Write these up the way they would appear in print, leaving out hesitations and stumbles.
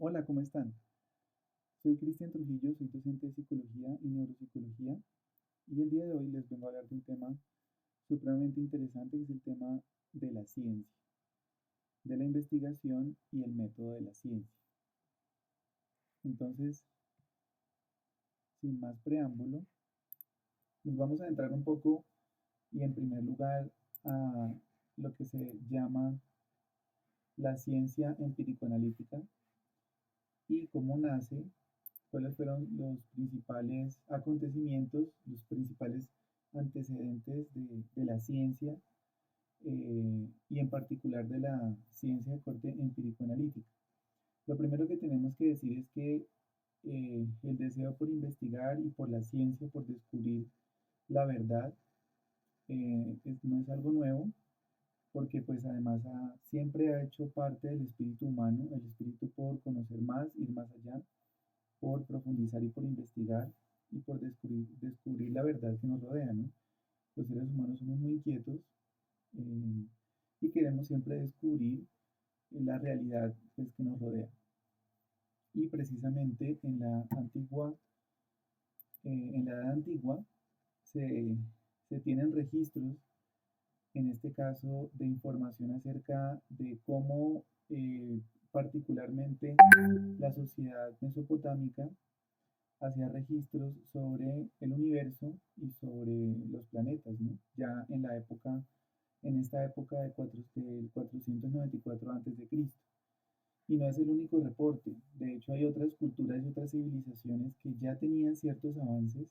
Hola, ¿cómo están? Soy Cristian Trujillo, soy docente de psicología y neuropsicología y el día de hoy les vengo a hablar de un tema supremamente interesante que es el tema de la ciencia, de la investigación y el método de la ciencia. Entonces, sin más preámbulo, nos vamos a entrar un poco y en primer lugar a lo que se llama la ciencia empírico-analítica y cómo nace, cuáles fueron los principales acontecimientos, los principales antecedentes de la ciencia y en particular de la ciencia de corte empírico-analítica. Lo primero que tenemos que decir es que el deseo por investigar y por la ciencia, por descubrir la verdad, no es algo nuevo, porque pues además siempre ha hecho parte del espíritu humano, el espíritu por conocer más, ir más allá, por profundizar y por investigar y por descubrir la verdad que nos rodea, ¿no? Los seres humanos somos muy inquietos eh, y queremos siempre descubrir la realidad pues, que nos rodea. Y precisamente en la edad antigua se, se tienen registros, en este caso, de información acerca de cómo particularmente la sociedad mesopotámica hacía registros sobre el universo y sobre los planetas, ¿no? Ya en esta época del 494 a.C. Y no es el único reporte. De hecho, hay otras culturas y otras civilizaciones que ya tenían ciertos avances,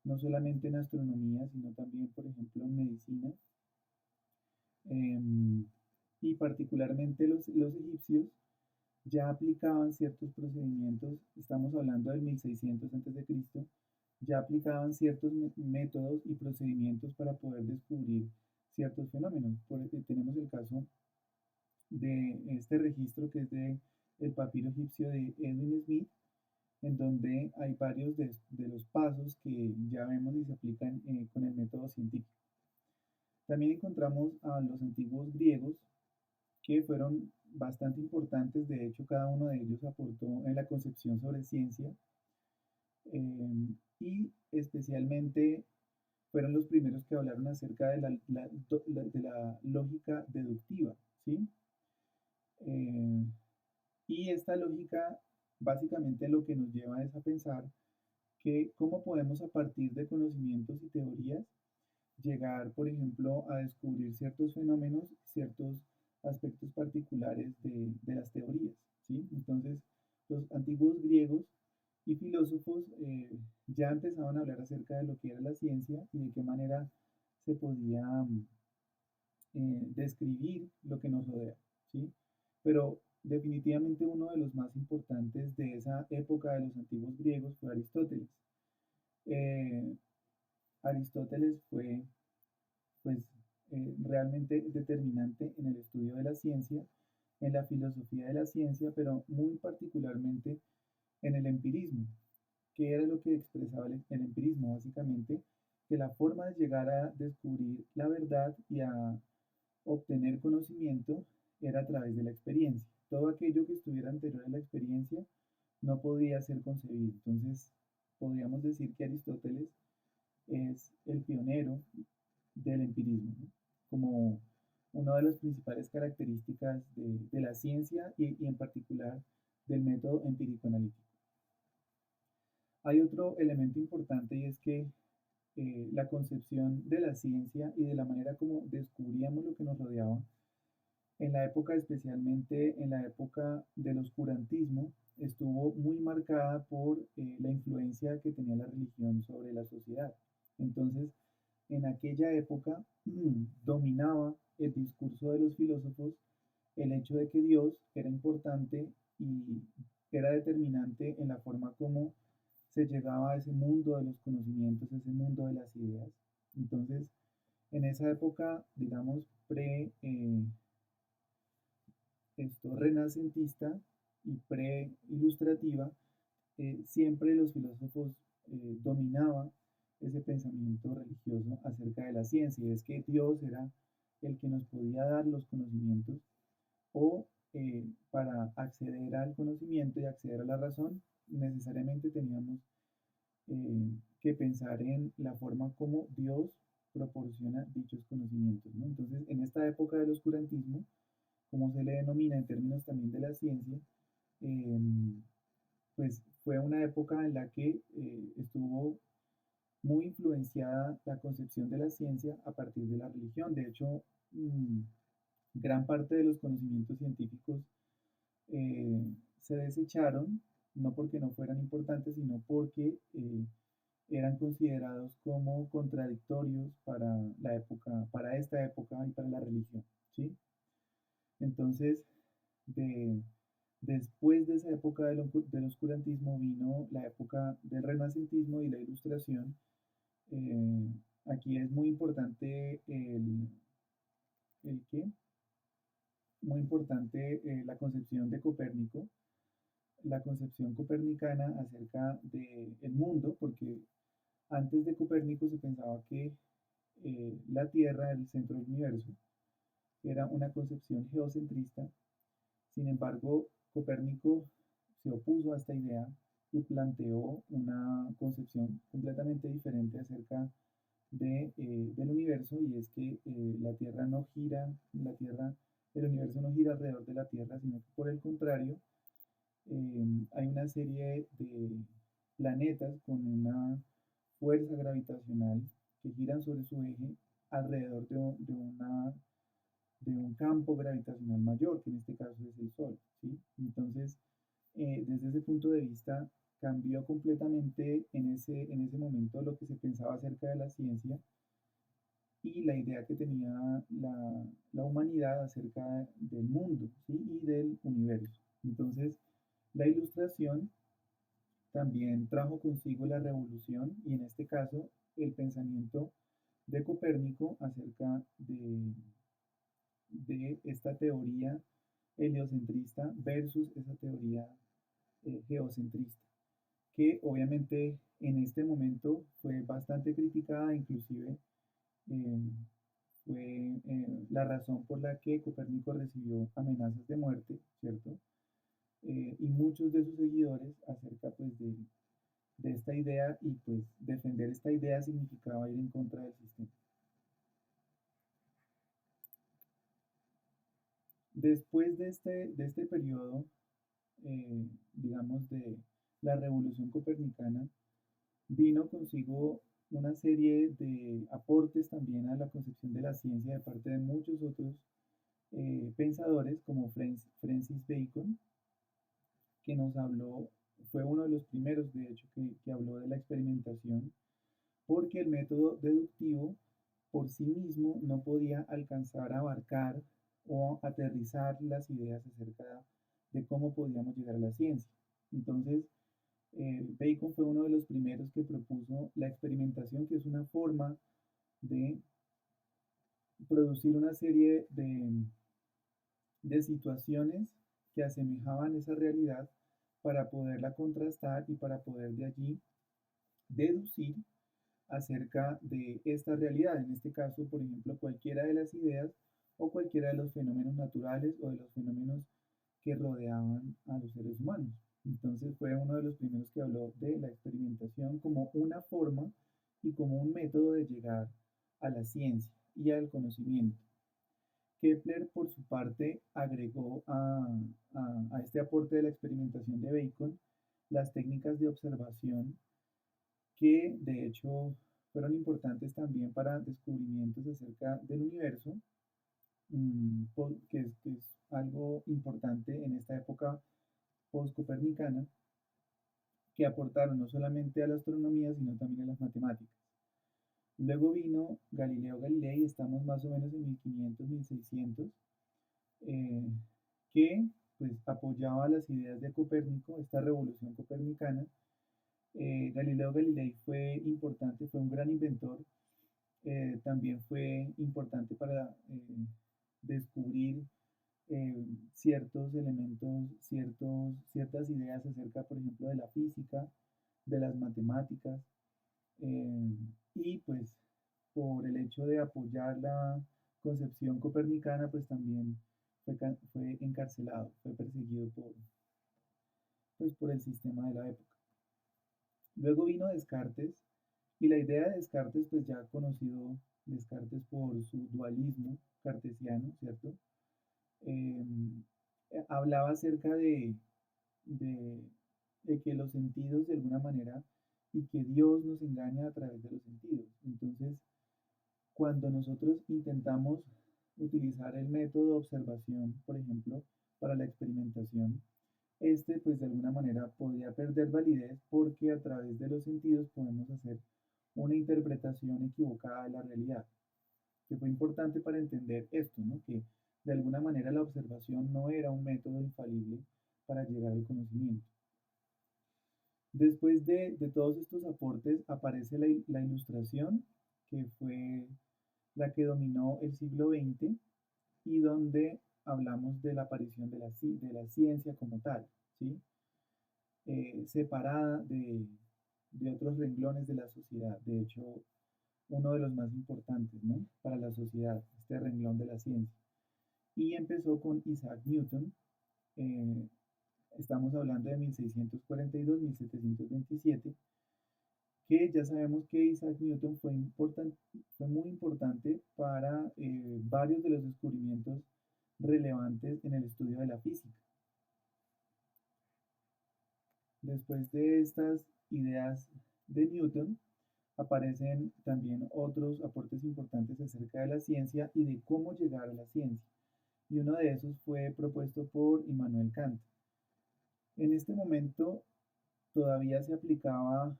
no solamente en astronomía, sino también, por ejemplo, en medicina. Em, y particularmente los egipcios ya aplicaban ciertos procedimientos, estamos hablando del 1600 a.C., ya aplicaban ciertos métodos y procedimientos para poder descubrir ciertos fenómenos. Tenemos el caso de este registro que es de el papiro egipcio de Edwin Smith, en donde hay varios de los pasos que ya vemos y se aplican con el método científico. También encontramos a los antiguos griegos que fueron bastante importantes, de hecho cada uno de ellos aportó en la concepción sobre ciencia y especialmente fueron los primeros que hablaron acerca de de la lógica deductiva, ¿sí? Eh, y esta lógica básicamente lo que nos lleva es a pensar que cómo podemos a partir de conocimientos y teorías llegar, por ejemplo, a descubrir ciertos fenómenos, ciertos aspectos particulares de las teorías, ¿sí? Entonces, los antiguos griegos y filósofos ya empezaban a hablar acerca de lo que era la ciencia y de qué manera se podía describir lo que nos rodea, ¿sí? Pero definitivamente uno de los más importantes de esa época de los antiguos griegos fue Aristóteles. Eh, Aristóteles fue pues realmente determinante en el estudio de la ciencia, en la filosofía de la ciencia, pero muy particularmente en el empirismo. ¿Qué era lo que expresaba el empirismo? Básicamente, que la forma de llegar a descubrir la verdad y a obtener conocimiento era a través de la experiencia. Todo aquello que estuviera anterior a la experiencia no podía ser concebido. Entonces, podríamos decir que Aristóteles es el pionero del empirismo, ¿no? Como una de las principales características de la ciencia y en particular del método empírico-analítico. Hay otro elemento importante y es que la concepción de la ciencia y de la manera como descubríamos lo que nos rodeaba, en la época, especialmente en la época del oscurantismo, estuvo muy marcada por la influencia que tenía la religión sobre la sociedad. Entonces, en aquella época dominaba el discurso de los filósofos el hecho de que Dios era importante y era determinante en la forma como se llegaba a ese mundo de los conocimientos, ese mundo de las ideas. Entonces, en esa época, digamos, esto renacentista y pre-ilustrativa, siempre los filósofos dominaban ese pensamiento religioso acerca de la ciencia, y es que Dios era el que nos podía dar los conocimientos o para acceder al conocimiento y acceder a la razón, necesariamente teníamos que pensar en la forma como Dios proporciona dichos conocimientos, ¿no? Entonces, en esta época del oscurantismo, como se le denomina en términos también de la ciencia, em, pues fue una época en la que estuvo muy influenciada la concepción de la ciencia a partir de la religión. De hecho, gran parte de los conocimientos científicos eh, se desecharon, no porque no fueran importantes, sino porque eran considerados como contradictorios para la época, para esta época y para la religión, ¿sí? Entonces, de, después de esa época del oscurantismo vino la época del renacentismo y la ilustración. Eh, Aquí es muy importante el qué, muy importante la concepción de Copérnico, la concepción copernicana acerca del mundo, porque antes de Copérnico se pensaba que la Tierra era el centro del universo, era una concepción geocentrista. Sin embargo, Copérnico se opuso a esta idea y planteó una concepción completamente diferente acerca del universo, y es que la Tierra no gira, el universo no gira alrededor de la Tierra, sino que por el contrario, hay una serie de planetas con una fuerza gravitacional que giran sobre su eje alrededor de un campo gravitacional mayor, que en este caso es el Sol, ¿sí? Entonces, desde ese punto de vista, cambió completamente en ese momento lo que se pensaba acerca de la ciencia y la idea que tenía la humanidad acerca del mundo, ¿sí? Y del universo. Entonces, la ilustración también trajo consigo la revolución y en este caso el pensamiento de Copérnico acerca de esta teoría heliocentrista versus esa teoría geocentrista, que obviamente en este momento fue bastante criticada, inclusive eh, fue la razón por la que Copérnico recibió amenazas de muerte, ¿cierto? Y muchos de sus seguidores acerca pues de esta idea, y pues defender esta idea significaba ir en contra del sistema. Después de este periodo, digamos, de la revolución copernicana, vino consigo una serie de aportes también a la concepción de la ciencia de parte de muchos otros pensadores como Francis Bacon, que nos habló, fue uno de los primeros, de hecho, que habló de la experimentación, porque el método deductivo por sí mismo no podía alcanzar a abarcar o aterrizar las ideas acerca de cómo podíamos llegar a la ciencia. Entonces, Bacon fue uno de los primeros que propuso la experimentación, que es una forma de producir una serie de situaciones que asemejaban esa realidad para poderla contrastar y para poder de allí deducir acerca de esta realidad. En este caso, por ejemplo, cualquiera de las ideas o cualquiera de los fenómenos naturales o de los fenómenos que rodeaban a los seres humanos. Entonces fue uno de los primeros que habló de la experimentación como una forma y como un método de llegar a la ciencia y al conocimiento. Kepler, por su parte, agregó a este aporte de la experimentación de Bacon las técnicas de observación que de hecho fueron importantes también para descubrimientos acerca del universo, que es algo importante en esta época post-copernicana, que aportaron no solamente a la astronomía, sino también a las matemáticas. Luego vino Galileo Galilei, estamos más o menos en 1500, 1600, eh, que pues apoyaba las ideas de Copérnico, esta revolución copernicana. Galileo Galilei fue importante, fue un gran inventor, también fue importante para descubrir ciertos elementos, ciertas ideas acerca, por ejemplo, de la física, de las matemáticas, eh, y pues por el hecho de apoyar la concepción copernicana, pues también fue encarcelado, fue perseguido pues, por el sistema de la época. Luego vino Descartes, y la idea de Descartes, pues ya conocido Descartes por su dualismo cartesiano, ¿cierto? Eh, Hablaba acerca de, de que los sentidos de alguna manera y que Dios nos engaña a través de los sentidos. Entonces, cuando nosotros intentamos utilizar el método de observación, por ejemplo, para la experimentación, este pues de alguna manera podría perder validez porque a través de los sentidos podemos hacer una interpretación equivocada de la realidad, que fue importante para entender esto, ¿no? Que de alguna manera la observación no era un método infalible para llegar al conocimiento. Después de todos estos aportes aparece la ilustración, que fue la que dominó el siglo XX y donde hablamos de la aparición de la ciencia como tal, ¿sí? Separada de otros renglones de la sociedad. De hecho, uno de los más importantes, ¿no? Para la sociedad, este renglón de la ciencia. Y empezó con Isaac Newton. eh, Estamos hablando de 1642-1727, que ya sabemos que Isaac Newton fue muy importante para varios de los descubrimientos relevantes en el estudio de la física. Después de estas ideas de Newton, aparecen también otros aportes importantes acerca de la ciencia y de cómo llegar a la ciencia. Y uno de esos fue propuesto por Immanuel Kant. En este momento todavía se aplicaba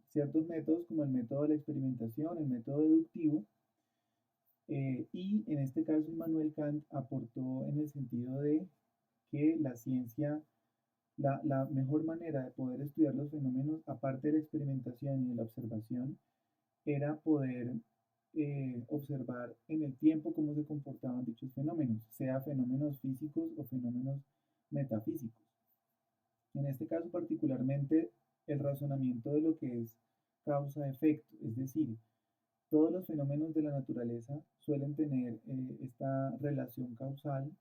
ciertos métodos como el método de la experimentación, el método deductivo, y en este caso Immanuel Kant aportó en el sentido de que la ciencia, la mejor manera de poder estudiar los fenómenos, aparte de la experimentación y de la observación, era poder observar en el tiempo cómo se comportaban dichos fenómenos, sea fenómenos físicos o fenómenos metafísicos. En este caso particularmente, el razonamiento de lo que es causa-efecto, es decir, todos los fenómenos de la naturaleza suelen tener esta relación causal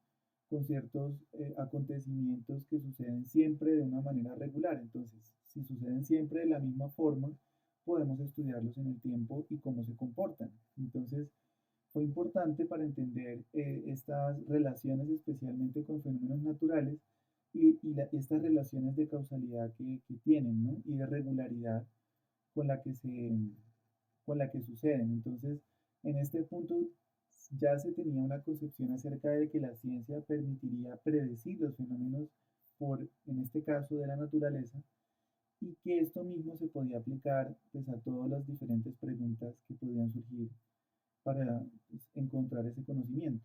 con ciertos acontecimientos que suceden siempre de una manera regular. Entonces, si suceden siempre de la misma forma, podemos estudiarlos en el tiempo y cómo se comportan. Entonces, fue importante para entender estas relaciones, especialmente con fenómenos naturales, estas relaciones de causalidad que tienen, ¿no? Y de regularidad con la que con la que suceden. Entonces, en este punto ya se tenía una concepción acerca de que la ciencia permitiría predecir los fenómenos en este caso, de la naturaleza, y que esto mismo se podía aplicar pues, a todas las diferentes preguntas que podían surgir para pues, encontrar ese conocimiento.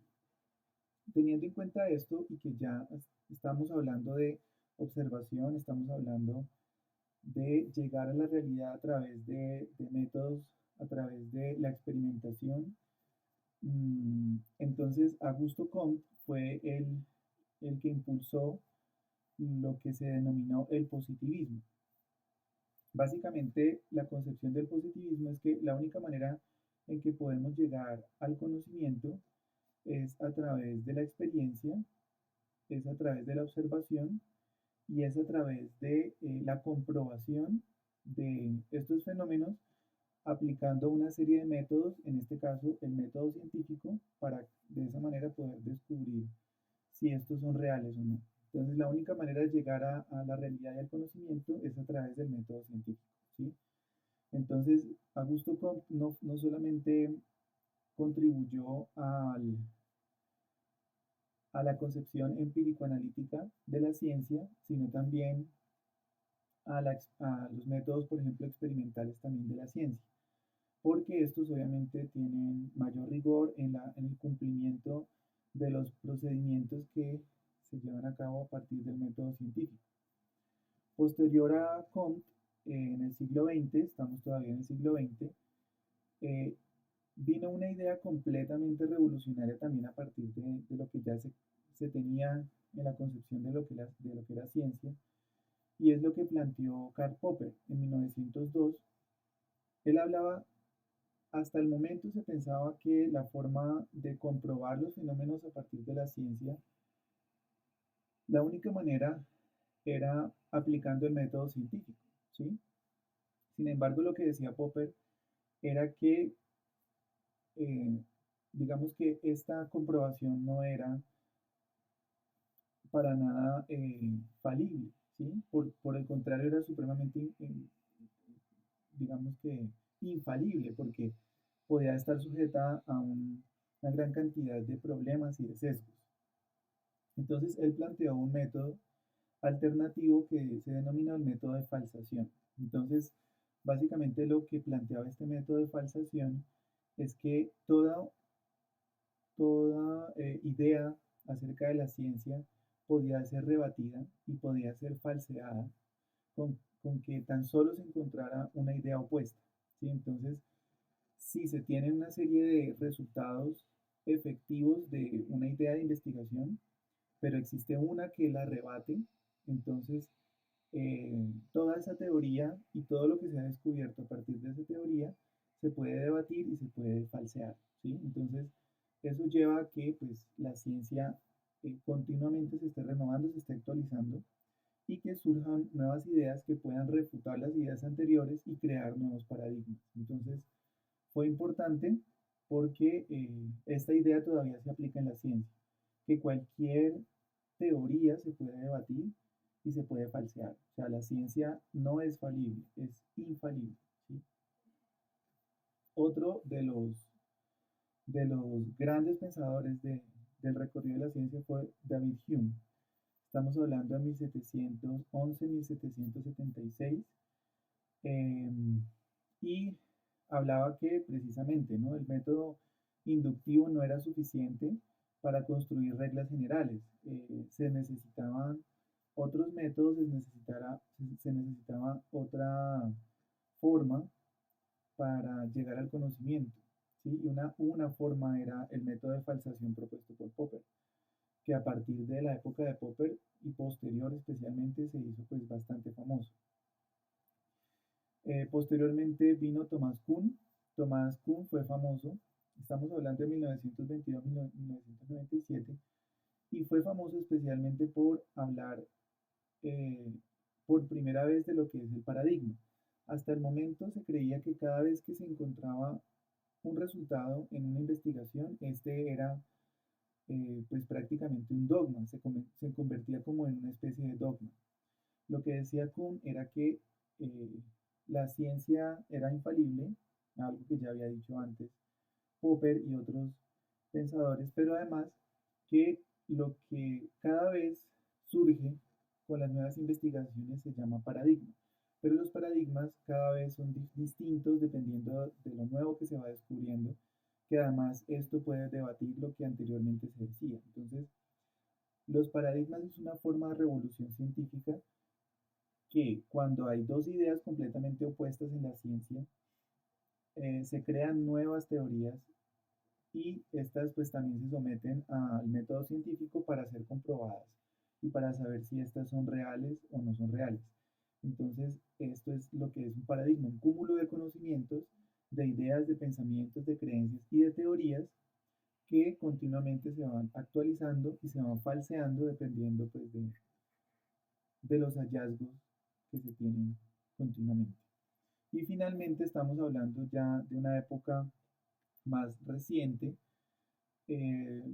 Teniendo en cuenta esto y que ya estamos hablando de observación, estamos hablando de llegar a la realidad a través de métodos, a través de la experimentación. Entonces, Augusto Comte fue el que impulsó lo que se denominó el positivismo. Básicamente, la concepción del positivismo es que la única manera en que podemos llegar al conocimiento es a través de la experiencia, es a través de la observación y es a través de la comprobación de estos fenómenos aplicando una serie de métodos, en este caso el método científico, para de esa manera poder descubrir si estos son reales o no. Entonces, la única manera de llegar a la realidad y al conocimiento es a través del método científico, ¿sí? Entonces, Augusto Comte no solamente contribuyó a la concepción empírico-analítica de la ciencia, sino también a los métodos, por ejemplo, experimentales también de la ciencia, porque estos obviamente tienen mayor rigor en el cumplimiento de los procedimientos que se llevan a cabo a partir del método científico. Posterior a Comte, en el siglo XX, estamos todavía en el siglo XX, eh, vino una idea completamente revolucionaria también a partir de lo que ya se tenía en la concepción de lo que era ciencia, y es lo que planteó Karl Popper en 1902. Él hablaba hasta el momento se pensaba que la forma de comprobar los fenómenos a partir de la ciencia, la única manera era aplicando el método científico, ¿sí? Sin embargo, lo que decía Popper era que, eh, digamos que esta comprobación no era para nada falible, ¿sí? Por el contrario, era supremamente, digamos que, infalible, porque podía estar sujeta a una gran cantidad de problemas y de sesgos. Entonces, él planteó un método alternativo que se denomina el método de falsación. Entonces, básicamente lo que planteaba este método de falsación es que toda idea acerca de la ciencia podía ser rebatida y podía ser falseada con que tan solo se encontrara una idea opuesta, ¿sí? Entonces, si se tiene una serie de resultados efectivos de una idea de investigación, pero existe una que la rebate, entonces toda esa teoría y todo lo que se ha descubierto a partir de esa teoría se puede debatir y se puede falsear, ¿sí? Entonces, eso lleva a que pues, la ciencia continuamente se esté renovando, se esté actualizando y que surjan nuevas ideas que puedan refutar las ideas anteriores y crear nuevos paradigmas. Entonces, fue importante porque esta idea todavía se aplica en la ciencia, que cualquier teoría se puede debatir y se puede falsear. O sea, la ciencia no es falible, es infalible, ¿sí? Otro de los grandes pensadores del recorrido de la ciencia fue David Hume. Estamos hablando de 1711-1776. eh, y hablaba que precisamente, ¿no? El método inductivo no era suficiente para construir reglas generales. Se necesitaban otros métodos, se necesitaba otra forma para llegar al conocimiento, ¿sí? Y una forma era el método de falsación propuesto por Popper, que a partir de la época de Popper y posterior especialmente se hizo pues bastante famoso. Posteriormente vino Thomas Kuhn. Thomas Kuhn fue famoso, estamos hablando de 1922-1997, y fue famoso especialmente por hablar eh, por primera vez de lo que es el paradigma. Hasta el momento se creía que cada vez que se encontraba un resultado en una investigación, este era pues prácticamente un dogma, se convertía como en una especie de dogma. Lo que decía Kuhn era que eh, la ciencia era infalible, algo que ya había dicho antes Popper y otros pensadores, pero además que lo que cada vez surge con las nuevas investigaciones se llama paradigma. Pero los paradigmas cada vez son distintos dependiendo de lo nuevo que se va descubriendo, que además esto puede debatir lo que anteriormente se decía. Entonces, los paradigmas es una forma de revolución científica que cuando hay dos ideas completamente opuestas en la ciencia, se crean nuevas teorías y estas pues también se someten al método científico para ser comprobadas y para saber si estas son reales o no son reales. Entonces, esto es lo que es un paradigma, un cúmulo de conocimientos, de ideas, de pensamientos, de creencias y de teorías que continuamente se van actualizando y se van falseando dependiendo pues de los hallazgos que se tienen continuamente. Y finalmente estamos hablando ya de una época más reciente.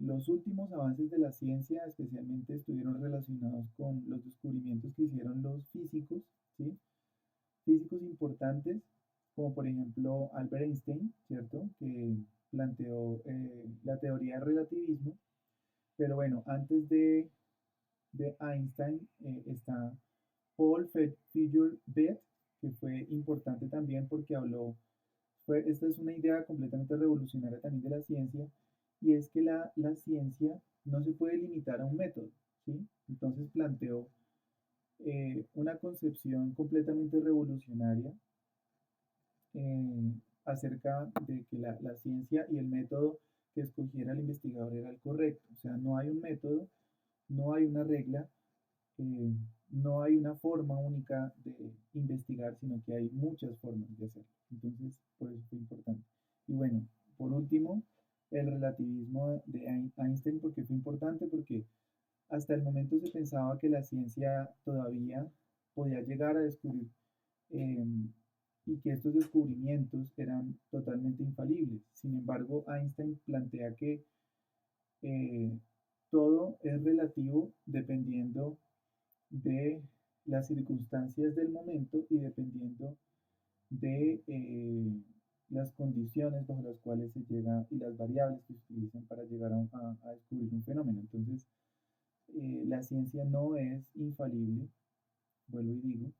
Los últimos avances de la ciencia especialmente estuvieron relacionados con los descubrimientos que hicieron los físicos, ¿sí? Físicos importantes, como por ejemplo Albert Einstein, ¿cierto? Que planteó la teoría del relativismo. Pero bueno, antes de Einstein está Paul Figurebet, que fue importante también porque esta es una idea completamente revolucionaria también de la ciencia, y es que la ciencia no se puede limitar a un método, ¿sí? Entonces planteó una concepción completamente revolucionaria eh, acerca de que la ciencia y el método que escogiera el investigador era el correcto. O sea, no hay un método, no hay una regla, eh, no hay una forma única de investigar, sino que hay muchas formas de hacerlo. Entonces, por eso fue importante. Y bueno, por último, el relativismo de Einstein, porque fue importante, porque hasta el momento se pensaba que la ciencia todavía podía llegar a descubrir eh, y que estos descubrimientos eran totalmente infalibles. Sin embargo, Einstein plantea que eh, todo es relativo dependiendo de las circunstancias del momento y dependiendo de las condiciones bajo las cuales se llega y las variables que se utilizan para llegar a descubrir un fenómeno. Entonces, la ciencia no es infalible, vuelvo y digo,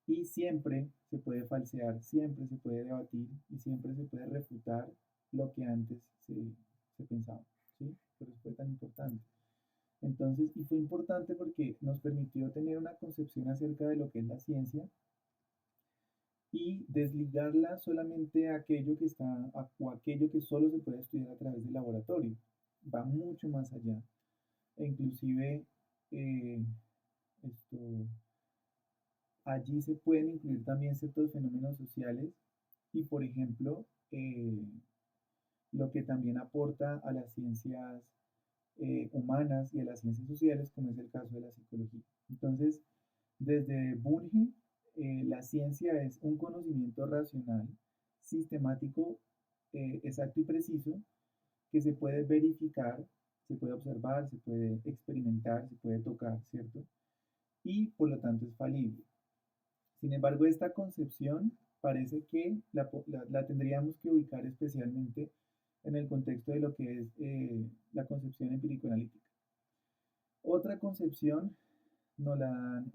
y siempre se puede falsear, siempre se puede debatir y siempre se puede refutar lo que antes se pensaba, ¿sí? Por eso fue tan importante. Entonces, y fue importante porque nos permitió tener una concepción acerca de lo que es la ciencia y desligarla solamente a aquello que está, o aquello que solo se puede estudiar a través del laboratorio. Va mucho más allá. E inclusive eh, esto, allí se pueden incluir también ciertos fenómenos sociales y, por ejemplo, lo que también aporta a las ciencias humanas y a las ciencias sociales, como es el caso de la psicología. Entonces, desde Bunge, la ciencia es un conocimiento racional, sistemático, exacto y preciso, que se puede verificar, se puede observar, se puede experimentar, se puede tocar, ¿cierto? Y por lo tanto es falible. Sin embargo, esta concepción parece que la tendríamos que ubicar especialmente en el contexto de lo que es la concepción empírico-analítica. Otra concepción nos la dan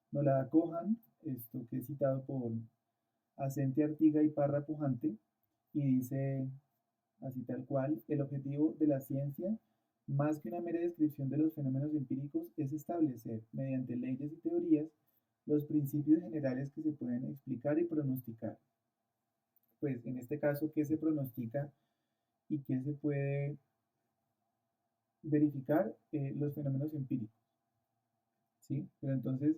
nos la da Cohan, esto que es citado por Asente Artiga y Parra Pujante, y dice así tal cual: el objetivo de la ciencia, más que una mera descripción de los fenómenos empíricos, es establecer, mediante leyes y teorías, los principios generales que se pueden explicar y pronosticar. Pues en este caso, ¿qué se pronostica y qué se puede verificar? Los fenómenos empíricos, ¿sí? Pero entonces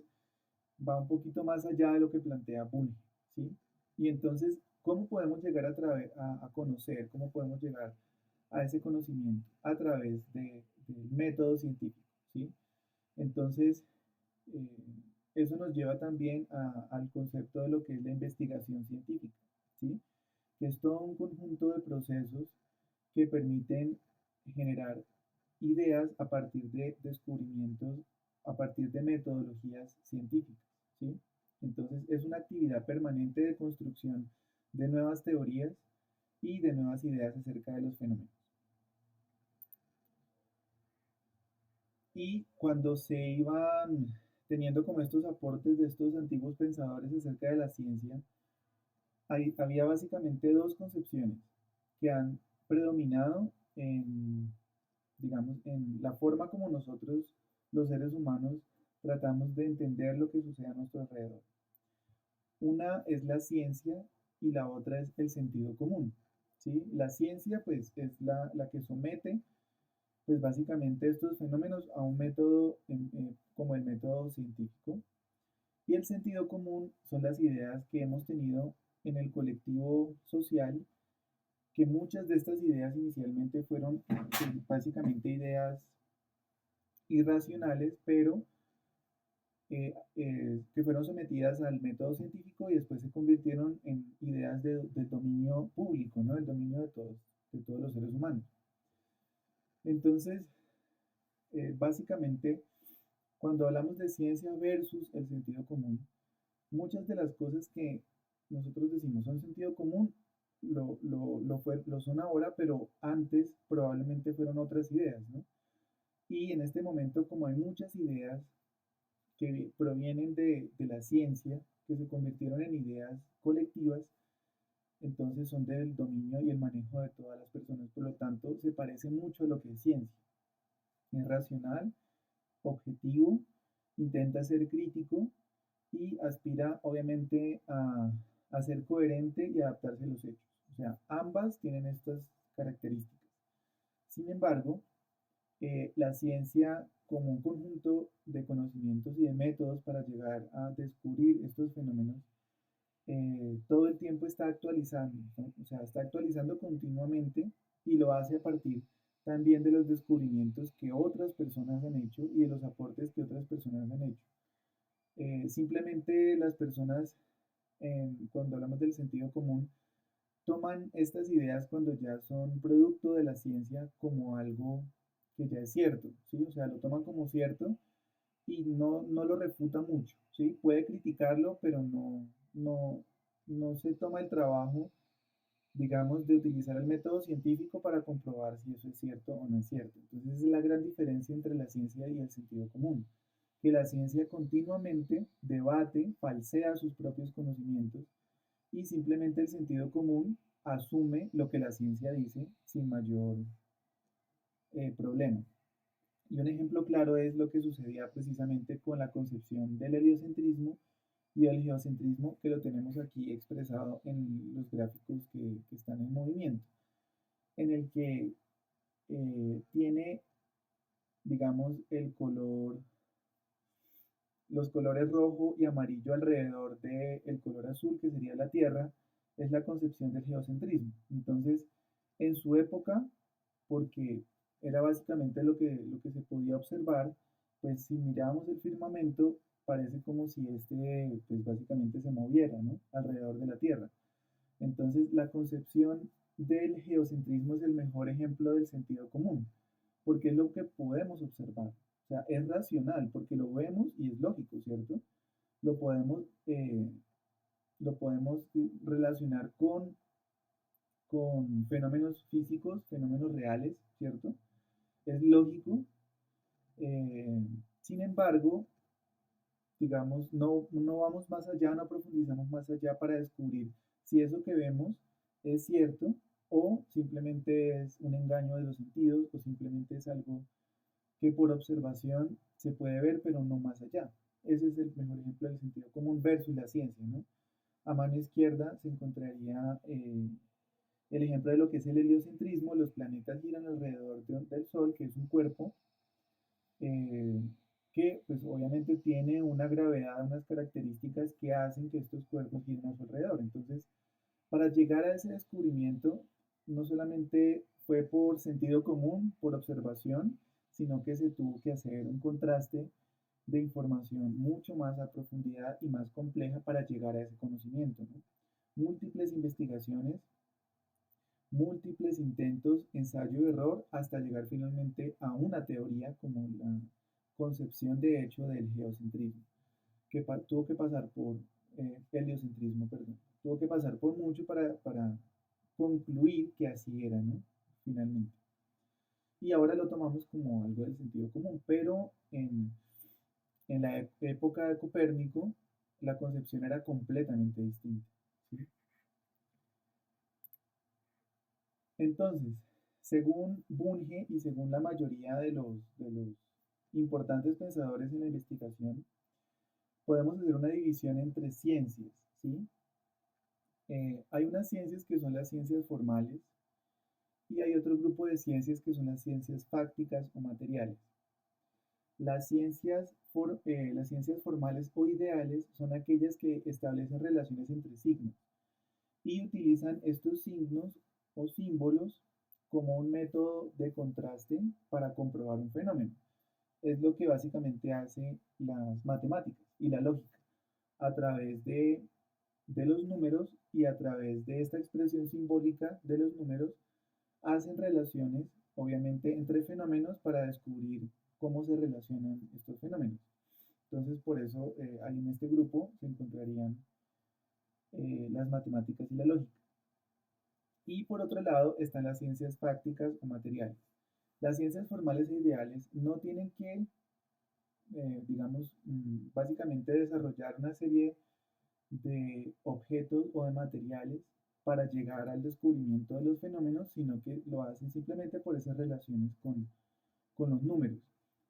va un poquito más allá de lo que plantea Bunge, ¿sí? Y entonces, ¿cómo podemos llegar a conocer, cómo podemos llegar a ese conocimiento? A través del método científico, ¿sí? Entonces, eh, eso nos lleva también al concepto de lo que es la investigación científica, ¿sí? Que es todo un conjunto de procesos que permiten generar ideas a partir de descubrimientos, a partir de metodologías científicas, ¿sí? Entonces es una actividad permanente de construcción de nuevas teorías y de nuevas ideas acerca de los fenómenos. Y cuando se iban teniendo como estos aportes de estos antiguos pensadores acerca de la ciencia, había básicamente dos concepciones que han predominado en, digamos, en la forma como nosotros, los seres humanos, tratamos de entender lo que sucede a nuestro alrededor. Una es la ciencia y la otra es el sentido común, ¿sí? La ciencia, pues, es la que somete, pues, básicamente estos fenómenos a un método como el método científico. Y el sentido común son las ideas que hemos tenido en el colectivo social, que muchas de estas ideas inicialmente fueron básicamente ideas irracionales, pero que fueron sometidas al método científico y después se convirtieron en ideas del dominio público, ¿no? Del dominio de todos los seres humanos. Entonces, básicamente, cuando hablamos de ciencia versus el sentido común, muchas de las cosas que nosotros decimos son sentido común, lo son ahora, pero antes probablemente fueron otras ideas, ¿no? Y en este momento, como hay muchas ideas que provienen de la ciencia, que se convirtieron en ideas colectivas, entonces son del dominio y el manejo de todas las personas. Por lo tanto, se parece mucho a lo que es ciencia. Es racional, objetivo, intenta ser crítico y aspira obviamente a ser coherente y adaptarse a los hechos. O sea, ambas tienen estas características. Sin embargo, la ciencia como un conjunto de conocimientos y de métodos para llegar a descubrir estos fenómenos todo el tiempo está actualizando, ¿no? O sea, está actualizando continuamente y lo hace a partir también de los descubrimientos que otras personas han hecho y de los aportes que otras personas han hecho. Simplemente las personas, cuando hablamos del sentido común, toman estas ideas cuando ya son producto de la ciencia como algo que ya es cierto, ¿sí? O sea, lo toman como cierto y no lo refuta mucho, ¿sí? Puede criticarlo, pero no, no se toma el trabajo, digamos, de utilizar el método científico para comprobar si eso es cierto o no es cierto. Entonces, esa es la gran diferencia entre la ciencia y el sentido común, que la ciencia continuamente debate, falsea sus propios conocimientos y simplemente el sentido común asume lo que la ciencia dice sin mayor problema. Y un ejemplo claro es lo que sucedía precisamente con la concepción del heliocentrismo y el geocentrismo, que lo tenemos aquí expresado en los gráficos que están en movimiento, en el que tiene, digamos, los colores rojo y amarillo alrededor del color azul, que sería la Tierra, es la concepción del geocentrismo. Entonces, en su época, porque era básicamente lo que se podía observar, pues si miramos el firmamento, parece como si este, pues básicamente se moviera, ¿no? Alrededor de la Tierra. Entonces, la concepción del geocentrismo es el mejor ejemplo del sentido común, porque es lo que podemos observar. O sea, es racional, porque lo vemos y es lógico, ¿cierto? Lo podemos, eh, lo podemos relacionar con fenómenos físicos, fenómenos reales, ¿cierto? Es lógico. eh, Sin embargo, digamos, no vamos más allá, no profundizamos más allá para descubrir si eso que vemos es cierto o simplemente es un engaño de los sentidos o simplemente es algo que por observación se puede ver, pero no más allá. Ese es el mejor ejemplo del sentido común versus la ciencia, ¿no? A mano izquierda se encontraría el ejemplo de lo que es el heliocentrismo. Los planetas giran alrededor del Sol, que es un cuerpo, eh, que pues obviamente tiene una gravedad, unas características que hacen que estos cuerpos giren a su alrededor. Entonces, para llegar a ese descubrimiento, no solamente fue por sentido común, por observación, sino que se tuvo que hacer un contraste de información mucho más a profundidad y más compleja para llegar a ese conocimiento, ¿no? Múltiples investigaciones, múltiples intentos, ensayo y error, hasta llegar finalmente a una teoría como la concepción de hecho del geocentrismo, que tuvo que pasar por heliocentrismo, perdón, tuvo que pasar por mucho para concluir que así era, ¿no? Finalmente. Y ahora lo tomamos como algo del sentido común, pero en la época de Copérnico la concepción era completamente distinta, ¿sí? Entonces, según Bunge y según la mayoría de los importantes pensadores en la investigación, podemos hacer una división entre ciencias, ¿sí? Hay unas ciencias que son las ciencias formales y hay otro grupo de ciencias que son las ciencias fácticas o materiales. Las ciencias formales o ideales son aquellas que establecen relaciones entre signos y utilizan estos signos o símbolos como un método de contraste para comprobar un fenómeno. Es lo que básicamente hace las matemáticas y la lógica a través de los números y a través de esta expresión simbólica de los números hacen relaciones, obviamente, entre fenómenos para descubrir cómo se relacionan estos fenómenos. Entonces, por eso ahí en este grupo se encontrarían las matemáticas y la lógica. Y por otro lado están las ciencias prácticas o materiales. Las ciencias formales e ideales no tienen que, digamos, básicamente desarrollar una serie de objetos o de materiales para llegar al descubrimiento de los fenómenos, sino que lo hacen simplemente por esas relaciones con los números.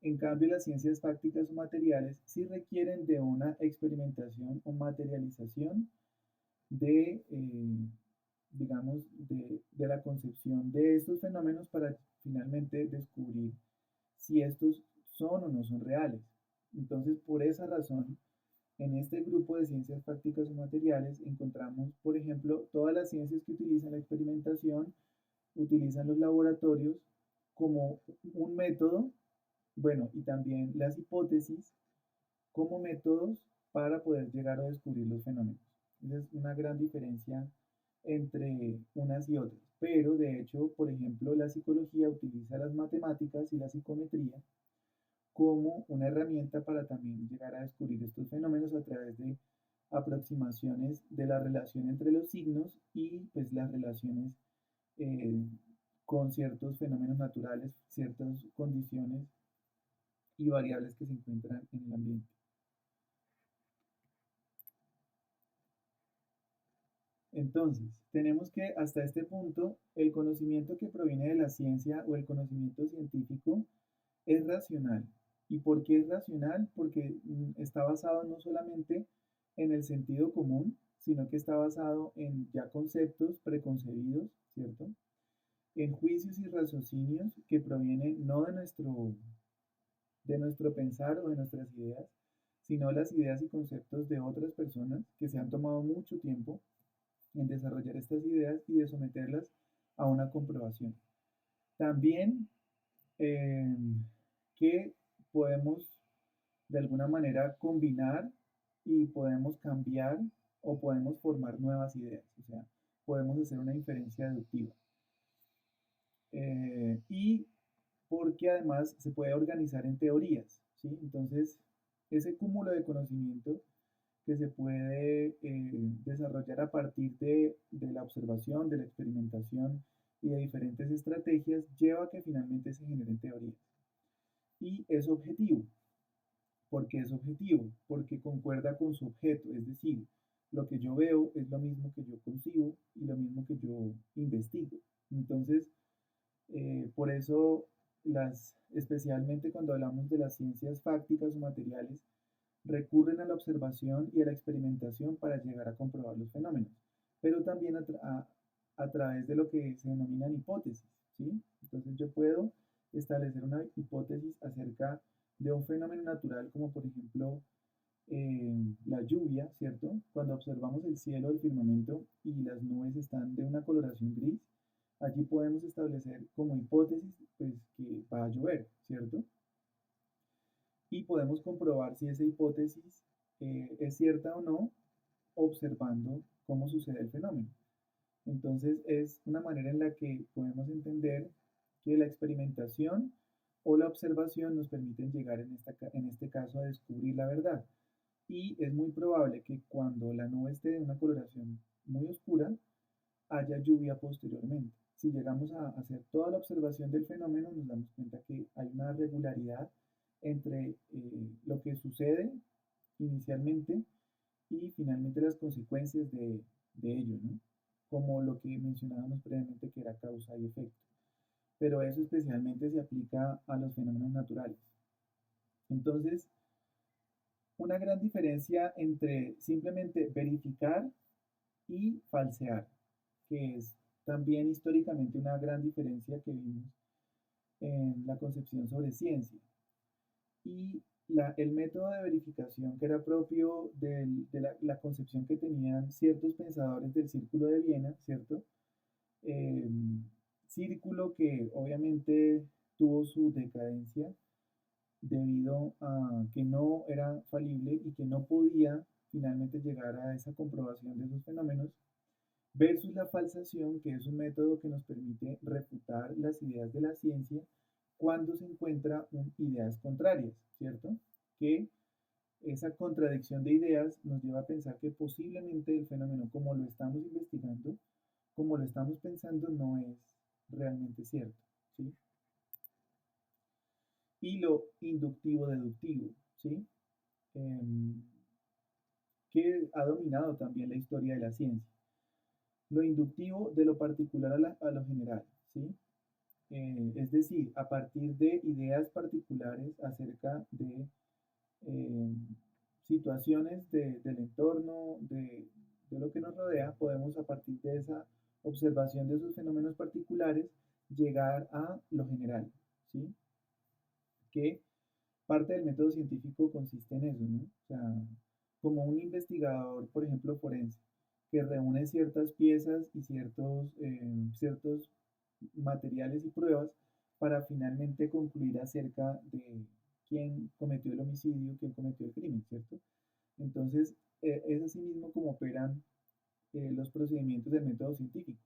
En cambio, las ciencias prácticas o materiales sí requieren de una experimentación o materialización de, digamos, de la concepción de estos fenómenos para finalmente descubrir si estos son o no son reales. Entonces, por esa razón, En este grupo de ciencias prácticas o materiales encontramos, por ejemplo, todas las ciencias que utilizan la experimentación, utilizan los laboratorios como un método, bueno, y también las hipótesis como métodos para poder llegar a descubrir los fenómenos. Esa es una gran diferencia entre unas y otras. Pero de hecho, por ejemplo, la psicología utiliza las matemáticas y la psicometría como una herramienta para también llegar a descubrir estos fenómenos a través de aproximaciones de la relación entre los signos y pues las relaciones eh, con ciertos fenómenos naturales, ciertas condiciones y variables que se encuentran en el ambiente. Entonces, tenemos que hasta este punto el conocimiento que proviene de la ciencia o el conocimiento científico es racional. ¿Y por qué es racional? Porque está basado no solamente en el sentido común, sino que está basado en ya conceptos preconcebidos, ¿cierto? En juicios y raciocinios que provienen no de nuestro pensar o de nuestras ideas, sino las ideas y conceptos de otras personas que se han tomado mucho tiempo en desarrollar estas ideas y de someterlas a una comprobación. También eh, que podemos de alguna manera combinar y podemos cambiar o podemos formar nuevas ideas, o sea, podemos hacer una inferencia deductiva. Y porque además se puede organizar en teorías, ¿sí? Entonces, ese cúmulo de conocimiento que se puede desarrollar a partir de la observación, de la experimentación y de diferentes estrategias, lleva a que finalmente se generen teorías. Y es objetivo. ¿Por qué es objetivo? Porque concuerda con su objeto, es decir, lo que yo veo es lo mismo que yo concibo y lo mismo que yo investigo. Entonces, por eso, especialmente cuando hablamos de las ciencias fácticas o materiales, recurren a la observación y a la experimentación para llegar a comprobar los fenómenos, pero también a través de lo que se denominan hipótesis, ¿sí? Entonces yo puedo establecer una hipótesis acerca de un fenómeno natural como por ejemplo la lluvia, ¿cierto? Cuando observamos el cielo, el firmamento y las nubes están de una coloración gris, allí podemos establecer como hipótesis pues, que va a llover, ¿cierto? Y podemos comprobar si esa hipótesis es cierta o no observando cómo sucede el fenómeno. Entonces es una manera en la que podemos entender que la experimentación o la observación nos permiten llegar en este caso a descubrir la verdad. Y es muy probable que cuando la nube esté de una coloración muy oscura, haya lluvia posteriormente. Si llegamos a hacer toda la observación del fenómeno, nos damos cuenta que hay una regularidad entre lo que sucede inicialmente y finalmente las consecuencias de ello, ¿no? Como lo que mencionábamos previamente que era causa y efecto. Pero eso especialmente se aplica a los fenómenos naturales. Entonces, una gran diferencia entre simplemente verificar y falsear, que es también históricamente una gran diferencia que vimos en la concepción sobre ciencia. Y el método de verificación que era propio de la concepción que tenían ciertos pensadores del Círculo de Viena, ¿cierto? Eh, Círculo que obviamente tuvo su decadencia debido a que no era falible y que no podía finalmente llegar a esa comprobación de esos fenómenos, versus la falsación, que es un método que nos permite refutar las ideas de la ciencia cuando se encuentra ideas contrarias, ¿cierto? Que esa contradicción de ideas nos lleva a pensar que posiblemente el fenómeno como lo estamos investigando, como lo estamos pensando, no es realmente cierto, ¿sí? Y lo inductivo-deductivo, ¿sí? Em, que ha dominado también la historia de la ciencia. Lo inductivo de lo particular a lo general, ¿sí? Es decir, a partir de ideas particulares acerca de eh, situaciones del entorno, de lo que nos rodea, podemos a partir de esa observación de esos fenómenos particulares llegar a lo general, ¿sí? Que parte del método científico consiste en eso, ¿no? O sea, como un investigador, por ejemplo, forense, que reúne ciertas piezas y ciertos materiales y pruebas para finalmente concluir acerca de quién cometió el homicidio, quién cometió el crimen, ¿cierto? Entonces, es así mismo como operan los procedimientos del método científico,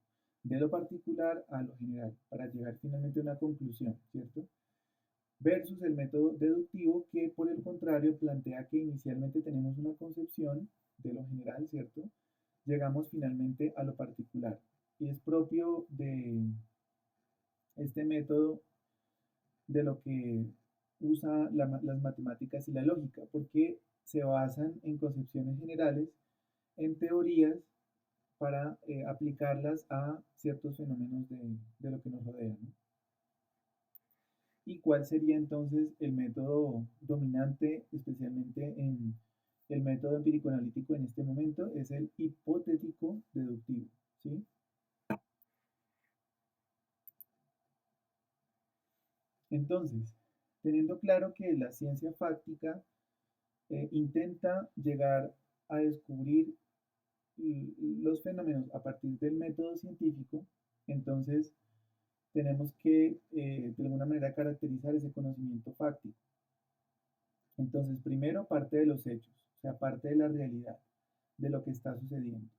de lo particular a lo general, para llegar finalmente a una conclusión, ¿cierto? Versus el método deductivo que por el contrario plantea que inicialmente tenemos una concepción de lo general, ¿cierto? Llegamos finalmente a lo particular. Y es propio de este método de lo que usa las matemáticas y la lógica, porque se basan en concepciones generales, en teorías, para aplicarlas a ciertos fenómenos de lo que nos rodea, ¿no? ¿Y cuál sería entonces el método dominante, especialmente en el método empírico analítico en este momento? Es el hipotético deductivo, ¿sí? Entonces, teniendo claro que la ciencia fáctica intenta llegar a descubrir los fenómenos a partir del método científico, entonces tenemos que de alguna manera caracterizar ese conocimiento fáctico. Entonces, primero parte de los hechos, o sea, parte de la realidad, de lo que está sucediendo.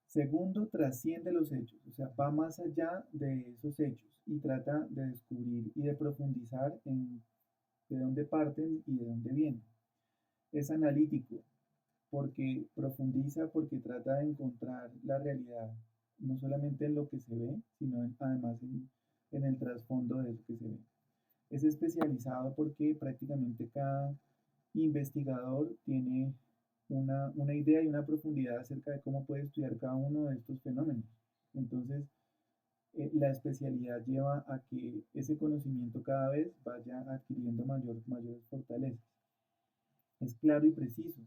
Segundo, trasciende los hechos, o sea, va más allá de esos hechos y trata de descubrir y de profundizar en de dónde parten y de dónde vienen. Es analítico porque profundiza, porque trata de encontrar la realidad, no solamente en lo que se ve, sino además en el trasfondo de eso que se ve. Es especializado porque prácticamente cada investigador tiene una idea y una profundidad acerca de cómo puede estudiar cada uno de estos fenómenos. Entonces, la especialidad lleva a que ese conocimiento cada vez vaya adquiriendo mayores fortalezas. Es claro y preciso,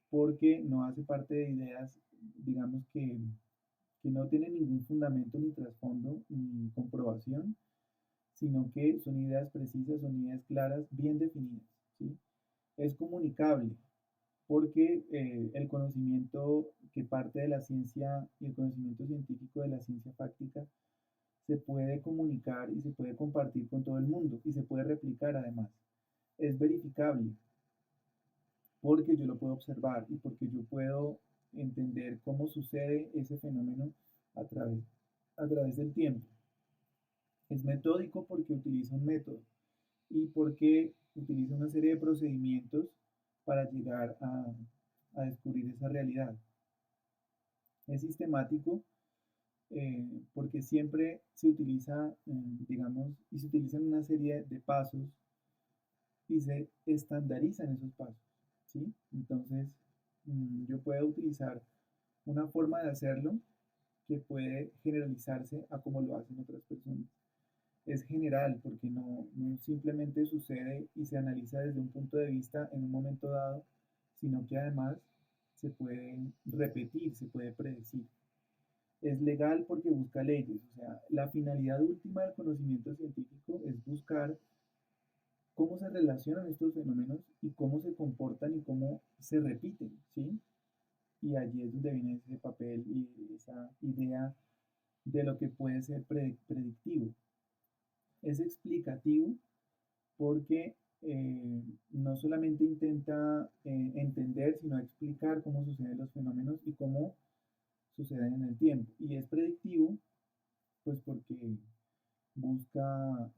porque no hace parte de ideas, digamos que no tienen ningún fundamento ni trasfondo ni comprobación, sino que son ideas precisas, son ideas claras, bien definidas, ¿sí? Es comunicable, porque el conocimiento que parte de la ciencia y el conocimiento científico de la ciencia fáctica se puede comunicar y se puede compartir con todo el mundo y se puede replicar además. Es verificable porque yo lo puedo observar y porque yo puedo entender cómo sucede ese fenómeno a través, a través del tiempo. Es metódico porque utiliza un método y porque utiliza una serie de procedimientos para llegar a descubrir esa realidad. Es sistemático porque siempre se utiliza, digamos, y se utilizan una serie de pasos y se estandarizan esos pasos, ¿sí? Entonces, yo puedo utilizar una forma de hacerlo que puede generalizarse a como lo hacen otras personas. Es general porque no simplemente sucede y se analiza desde un punto de vista en un momento dado, sino que además se puede repetir, se puede predecir. Es legal porque busca leyes, o sea, la finalidad última del conocimiento científico es buscar cómo se relacionan estos fenómenos y cómo se comportan y cómo se repiten, ¿sí? Y allí es donde viene ese papel y esa idea de lo que puede ser predictivo. Es explicativo porque no solamente intenta entender, sino explicar cómo suceden los fenómenos y cómo suceden en el tiempo. Y es predictivo, pues porque busca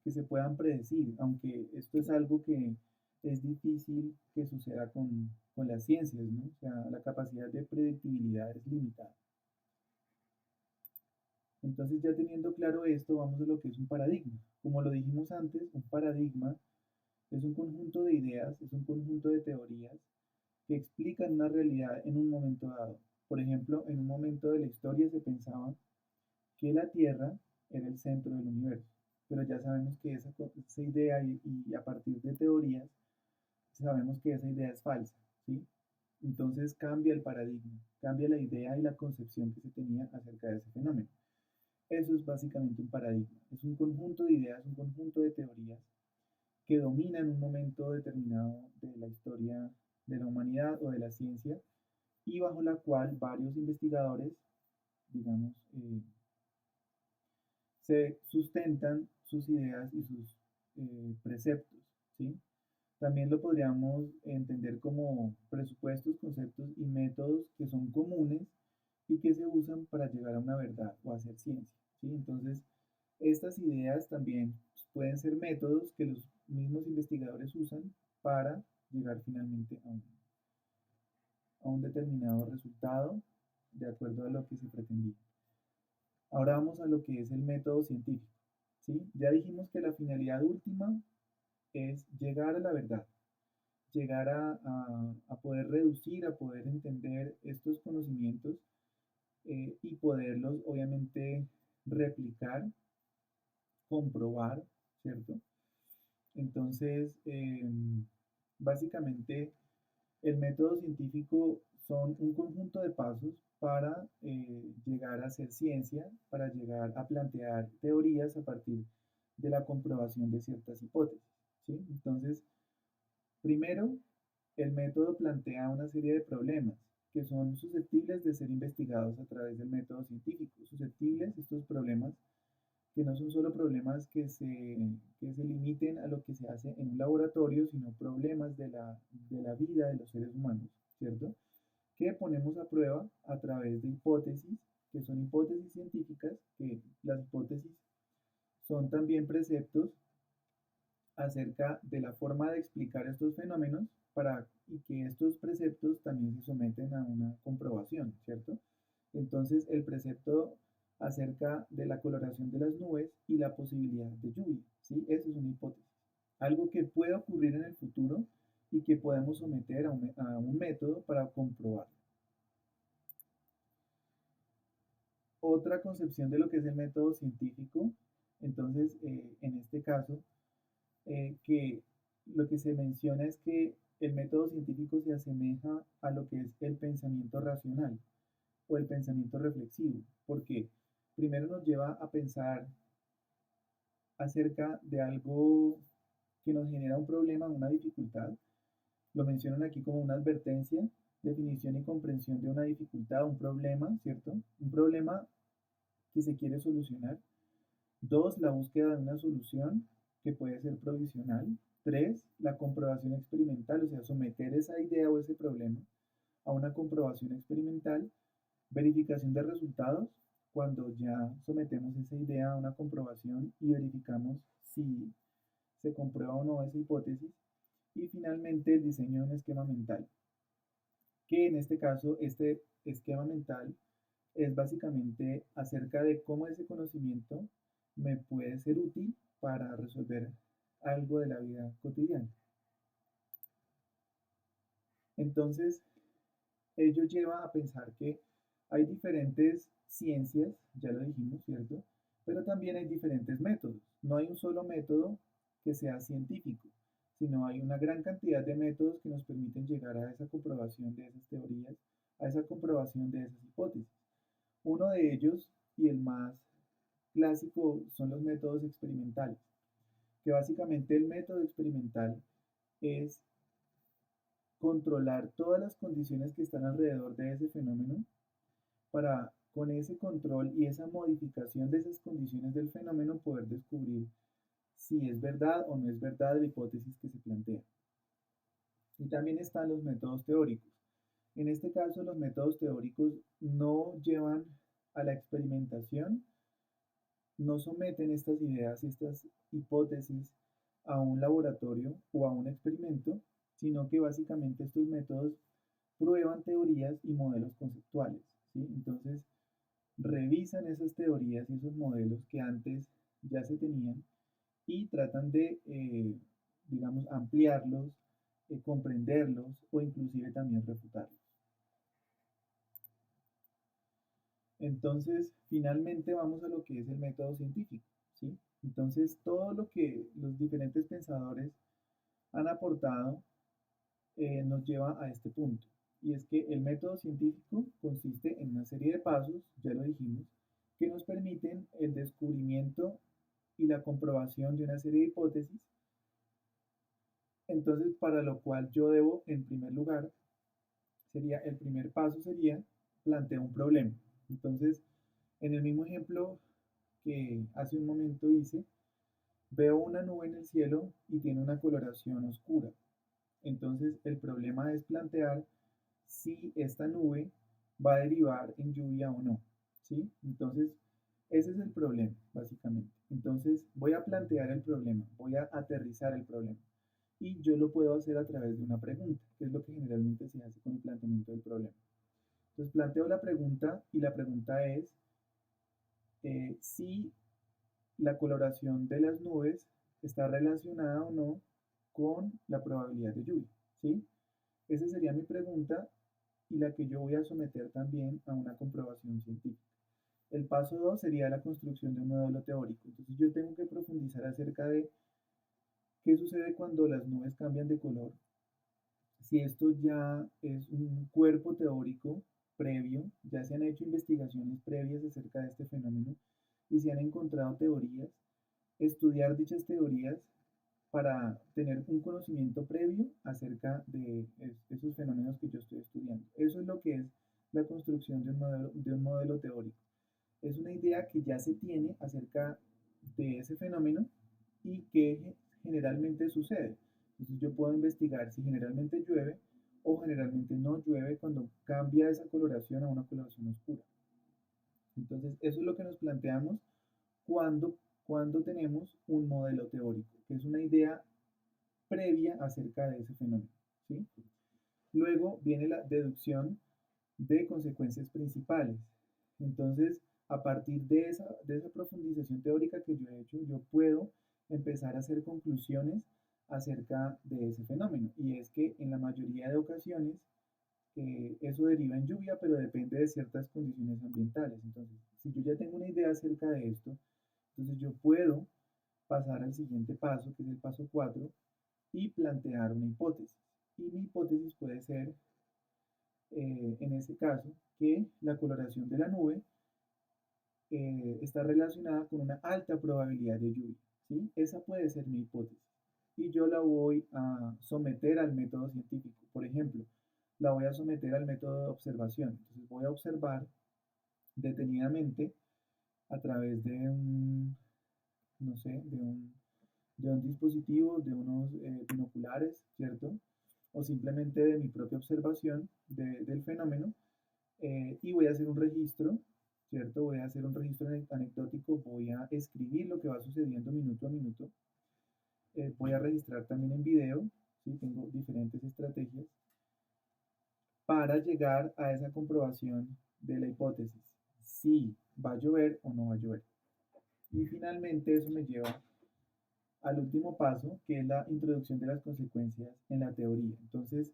que se puedan predecir, aunque esto es algo que es difícil que suceda con las ciencias, ¿no? O sea, la capacidad de predictibilidad es limitada. Entonces, ya teniendo claro esto, vamos a lo que es un paradigma. Como lo dijimos antes, un paradigma es un conjunto de ideas, es un conjunto de teorías que explican una realidad en un momento dado. Por ejemplo, en un momento de la historia se pensaba que la Tierra era el centro del universo, pero ya sabemos que esa idea y a partir de teorías sabemos que esa idea es falsa, ¿sí? Entonces cambia el paradigma, cambia la idea y la concepción que se tenía acerca de ese fenómeno. Eso es básicamente un paradigma, es un conjunto de ideas, un conjunto de teorías que dominan un momento determinado de de la humanidad o de la ciencia, y bajo la cual varios investigadores, digamos, se sustentan sus ideas y sus preceptos, ¿sí? También lo podríamos entender como presupuestos, conceptos y métodos que son comunes y que se usan para llegar a una verdad o hacer ciencia, ¿sí? Entonces, estas ideas también pueden ser métodos que los mismos investigadores usan para llegar finalmente a un determinado resultado de acuerdo a lo que se pretendía. Ahora vamos a lo que es el método científico, ¿sí? Ya dijimos que la finalidad última es llegar a la verdad, llegar a poder reducir, a poder entender estos conocimientos y poderlos obviamente replicar, comprobar, ¿cierto? Entonces, básicamente el método científico son un conjunto de pasos para llegar a hacer ciencia, para llegar a plantear teorías a partir de la comprobación de ciertas hipótesis, ¿sí? Entonces, primero, el método plantea una serie de problemas que son susceptibles de ser investigados a través del método científico. Susceptibles, estos problemas, que no son solo problemas que se limiten a lo que se hace en un laboratorio, sino problemas de la vida de los seres humanos, ¿cierto? Que ponemos a prueba a través de hipótesis, que son hipótesis científicas, que las hipótesis son también preceptos acerca de la forma de explicar estos fenómenos y que estos preceptos también se someten a una comprobación, ¿cierto? Entonces, el precepto acerca de la coloración de las nubes y la posibilidad de lluvia, ¿sí? Eso es una hipótesis. Algo que puede ocurrir en el futuro y que podemos someter a un método para comprobarlo. Otra concepción de lo que es el método científico, entonces, en este caso, que lo que se menciona es que el método científico se asemeja a lo que es el pensamiento racional o el pensamiento reflexivo, porque primero nos lleva a pensar acerca de algo que nos genera un problema, una dificultad. Lo mencionan aquí como una advertencia, definición y comprensión de una dificultad, un problema, ¿cierto? Un problema que se quiere solucionar. Dos, la búsqueda de una solución que puede ser provisional. Tres, la comprobación experimental, o sea, someter esa idea o ese problema a una comprobación experimental. Verificación de resultados, cuando ya sometemos esa idea a una comprobación y verificamos si se comprueba o no esa hipótesis. Y finalmente el diseño de un esquema mental, que en este caso este esquema mental es básicamente acerca de cómo ese conocimiento me puede ser útil para resolver algo de la vida cotidiana. Entonces, ello lleva a pensar que hay diferentes ciencias, ya lo dijimos, ¿cierto? Pero también hay diferentes métodos. No hay un solo método que sea científico, sino hay una gran cantidad de métodos que nos permiten llegar a esa comprobación de esas teorías, a esa comprobación de esas hipótesis. Uno de ellos, y el más clásico, son los métodos experimentales, que básicamente el método experimental es controlar todas las condiciones que están alrededor de ese fenómeno para con ese control y esa modificación de esas condiciones del fenómeno poder descubrir si es verdad o no es verdad la hipótesis que se plantea. Y también están los métodos teóricos. En este caso, los métodos teóricos no llevan a la experimentación, no someten estas ideas y estas hipótesis a un laboratorio o a un experimento, sino que básicamente estos métodos prueban teorías y modelos conceptuales, ¿sí? Entonces, revisan esas teorías y esos modelos que antes ya se tenían y tratan de, digamos, ampliarlos, comprenderlos o inclusive también refutarlos. Entonces, finalmente vamos a lo que es el método científico, ¿sí? Entonces, todo lo que los diferentes pensadores han aportado nos lleva a este punto. Y es que el método científico consiste en una serie de pasos, ya lo dijimos, que nos permiten el descubrimiento y la comprobación de una serie de hipótesis Entonces, para lo cual yo debo, en primer lugar, el primer paso sería plantear un problema. Entonces, en el mismo ejemplo que hace un momento hice, veo una nube en el cielo y tiene una coloración oscura. Entonces, el problema es plantear si esta nube va a derivar en lluvia o no, ¿sí? Entonces, ese es el problema, básicamente. Entonces, voy a plantear el problema, voy a aterrizar el problema. Y yo lo puedo hacer a través de una pregunta, que es lo que generalmente se hace con el planteamiento del problema. Entonces, planteo la pregunta y la pregunta es si la coloración de las nubes está relacionada o no con la probabilidad de lluvia, ¿sí? Esa sería mi pregunta y la que yo voy a someter también a una comprobación científica. El paso 2 sería la construcción de un modelo teórico. Entonces yo tengo que profundizar acerca de qué sucede cuando las nubes cambian de color, si esto ya es un cuerpo teórico previo, ya se han hecho investigaciones previas acerca de este fenómeno y se han encontrado teorías, estudiar dichas teorías para tener un conocimiento previo acerca de esos fenómenos que yo estoy estudiando. Eso es lo que es la construcción de un modelo teórico. Es una idea que ya se tiene acerca de ese fenómeno y que generalmente sucede. Entonces yo puedo investigar si generalmente llueve o generalmente no llueve cuando cambia esa coloración a una coloración oscura. Entonces eso es lo que nos planteamos cuando, cuando tenemos un modelo teórico, que es una idea previa acerca de ese fenómeno, ¿sí? Luego viene la deducción de consecuencias principales. Entonces, a partir de esa profundización teórica que yo he hecho, yo puedo empezar a hacer conclusiones acerca de ese fenómeno. Y es que en la mayoría de ocasiones eso deriva en lluvia, pero depende de ciertas condiciones ambientales. Entonces, si yo ya tengo una idea acerca de esto, entonces yo puedo pasar al siguiente paso, que es el paso 4, y plantear una hipótesis. Y mi hipótesis puede ser, en ese caso, que la coloración de la nube está relacionada con una alta probabilidad de lluvia, ¿sí? Esa puede ser mi hipótesis. Y yo la voy a someter al método científico. Por ejemplo, la voy a someter al método de observación. Entonces voy a observar detenidamente a través de un, no sé, de un dispositivo, de unos binoculares, ¿cierto? O simplemente de mi propia observación del fenómeno y voy a hacer un registro, ¿cierto? Voy a hacer un registro anecdótico, voy a escribir lo que va sucediendo minuto a minuto, voy a registrar también en video, ¿sí? Tengo diferentes estrategias para llegar a esa comprobación de la hipótesis, si va a llover o no va a llover. Y finalmente eso me lleva al último paso, que es la introducción de las consecuencias en la teoría. Entonces,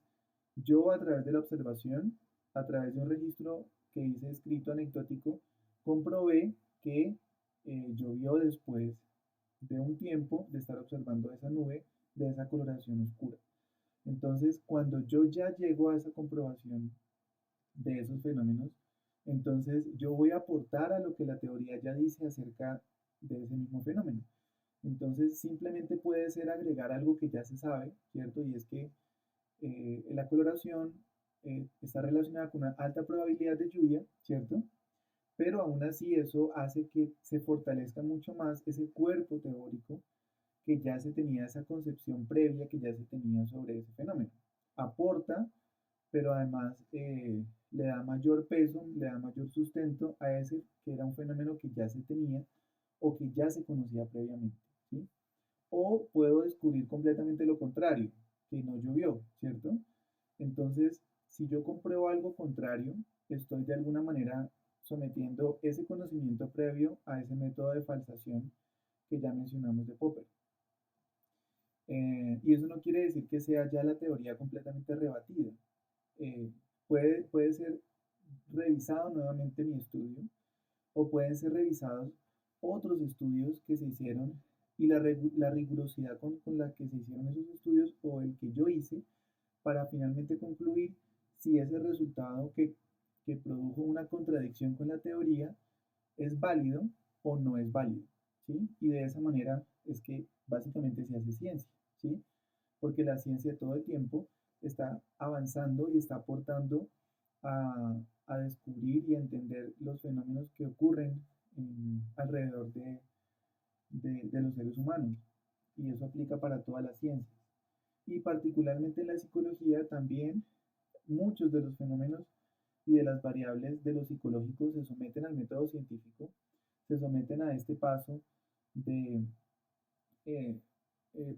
yo a través de la observación, a través de un registro que hice escrito anecdótico, comprobé que llovió después de un tiempo de estar observando esa nube de esa coloración oscura. Entonces, cuando yo ya llego a esa comprobación de esos fenómenos, entonces yo voy a aportar a lo que la teoría ya dice acerca de ese mismo fenómeno. Entonces, simplemente puede ser agregar algo que ya se sabe, ¿cierto? Y es que la coloración está relacionada con una alta probabilidad de lluvia, ¿cierto? Pero aún así eso hace que se fortalezca mucho más ese cuerpo teórico que ya se tenía, esa concepción previa que ya se tenía sobre ese fenómeno. Aporta, pero además le da mayor peso, le da mayor sustento a ese que era un fenómeno que ya se tenía o que ya se conocía previamente, ¿sí? O puedo descubrir completamente lo contrario, que no llovió, ¿cierto? Entonces, si yo compruebo algo contrario, estoy de alguna manera sometiendo ese conocimiento previo a ese método de falsación que ya mencionamos de Popper. Y eso no quiere decir que sea ya la teoría completamente rebatida. Eh, puede ser revisado nuevamente mi estudio o pueden ser revisados otros estudios que se hicieron y la rigurosidad con la que se hicieron esos estudios o el que yo hice para finalmente concluir si ese resultado que produjo una contradicción con la teoría es válido o no es válido, ¿sí? Y de esa manera es que básicamente se hace ciencia, ¿sí? porque la ciencia todo el tiempo está avanzando y está aportando a, a descubrir y a entender los fenómenos que ocurren alrededor de los seres humanos. Y eso aplica para todas las ciencias. Y particularmente en la psicología también muchos de los fenómenos y de las variables de lo psicológico se someten al método científico, se someten a este paso de eh,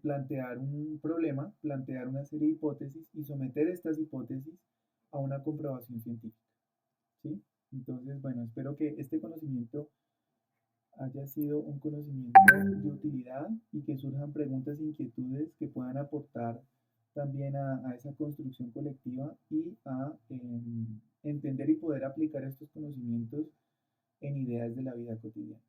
plantear un problema, plantear una serie de hipótesis y someter estas hipótesis a una comprobación científica, ¿sí? Entonces, bueno, espero que este conocimiento haya sido un conocimiento de utilidad y que surjan preguntas e inquietudes que puedan aportar también a esa construcción colectiva y a entender y poder aplicar estos conocimientos en ideas de la vida cotidiana.